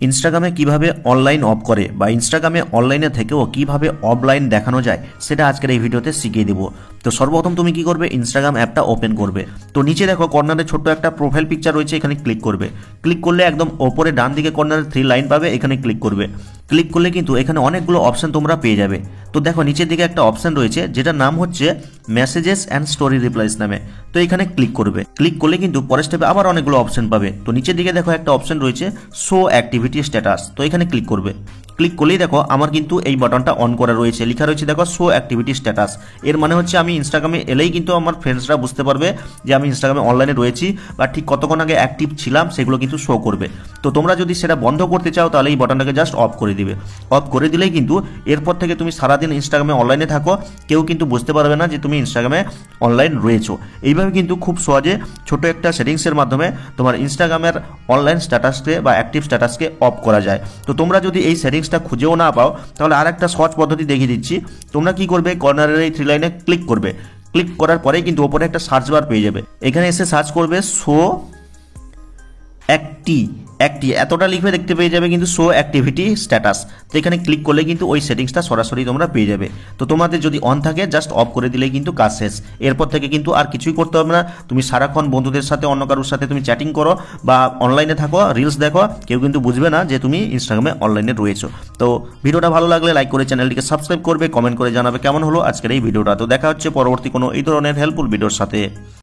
ইনস্টাগ্রামে কিভাবে online of করে বা ইনস্টাগ্রামে অনলাইনে থেকেও কিভাবে অফলাইন দেখানো যায় সেটা আজকের এই ভিডিওতে শিখিয়ে দেবো। তো সর্বপ্রথম তুমি কি করবে, ইনস্টাগ্রাম অ্যাপটা ওপেন করবে। তো নিচে দেখো কর্নারে ছোট্ট একটা প্রোফাইল পিকচার রয়েছে, এখানে ক্লিক করবে। ক্লিক করলে একদম ওপরে ডান দিকে কর্নারে 3 লাইন পাবে, এখানে ক্লিক করবে। ক্লিক করলে কিন্তু এখানে অনেকগুলো অপশন তোমরা পেয়ে যাবে। তো দেখো নিচের দিকে একটা অপশন রয়েছে যেটার নাম হচ্ছে মেসেজেস অ্যান্ড স্টোরি রিপ্লাইস নামে। তো এখানে ক্লিক করবে। ক্লিক করলে কিন্তু পরের স্টেপে আবার অনেকগুলো অপশন পাবে। তো নিচের দিকে দেখো একটা অপশন রয়েছে শো অ্যাক্টিভিটি স্ট্যাটাস। তো এখানে ক্লিক করবে। ক্লিক করলেই দেখো আমার কিন্তু এই বাটনটা অন করা রয়েছে, লেখা রয়েছে দেখো শো অ্যাক্টিভিটি স্ট্যাটাস। এর মানে হচ্ছে আমি ইনস্টাগ্রামে এলেই কিন্তু আমার ফ্রেন্ডসরা বুঝতে পারবে যে আমি ইনস্টাগ্রামে অনলাইনে রয়েছি বা ঠিক কতক্ষণ আগে অ্যাক্টিভ ছিলাম সেগুলো কিন্তু শো করবে। তো তোমরা যদি সেটা বন্ধ করতে চাও তাহলে এই বাটনটাকে জাস্ট অফ করে দিবে। অফ করে দিলেই কিন্তু এরপর থেকে তুমি সারাদিন ইনস্টাগ্রামে অনলাইনে থাকো, কেউ কিন্তু বুঝতে পারবে না যে তুমি ইনস্টাগ্রামে অনলাইন রয়েছো। এইভাবে কিন্তু খুব সহজে ছোট একটা সেটিংসের মাধ্যমে তোমার ইনস্টাগ্রামের অনলাইন স্ট্যাটাসকে বা অ্যাক্টিভ স্ট্যাটাসকে অফ করা যায়। তো তোমরা যদি এই সেটিংসটা খুঁজেও না পাও তাহলে আর একটা সহজ পদ্ধতি দেখিয়ে দিচ্ছি। তোমরা কি করবে, কর্নারের এই 3 লাইনে ক্লিক করবে। ক্লিক করার পরেই কিন্তু ওপরে একটা সার্চ বার পেয়ে যাবে। এখানে এসে সার্চ করবে শো একটি এতটা লিখবে, দেখতে পেয়ে যাবে কিন্তু শো অ্যাক্টিভিটি স্ট্যাটাস। তো এখানে ক্লিক করলে কিন্তু ওই সেটিংসটা সরাসরি তোমরা পেয়ে যাবে। তো তোমাদের যদি অন থাকে জাস্ট অফ করে দিলেই কিন্তু কাজ শেষ। এরপর থেকে কিন্তু আর কিছুই করতে হবে না। তুমি সারাক্ষণ বন্ধুদের সাথে অন্য কারোর সাথে তুমি চ্যাটিং করো বা অনলাইনে থাকো, রিলস দেখো, কেউ কিন্তু বুঝবে না যে তুমি ইনস্টাগ্রামে অনলাইনে রয়েছো। তো ভিডিওটা ভালো লাগলে লাইক করে চ্যানেলটিকে সাবস্ক্রাইব করবে, কমেন্ট করে জানাবে কেমন হলো আজকের এই ভিডিওটা। তো দেখা হচ্ছে পরবর্তী কোনো এই ধরনের হেল্পফুল ভিডিওর সাথে।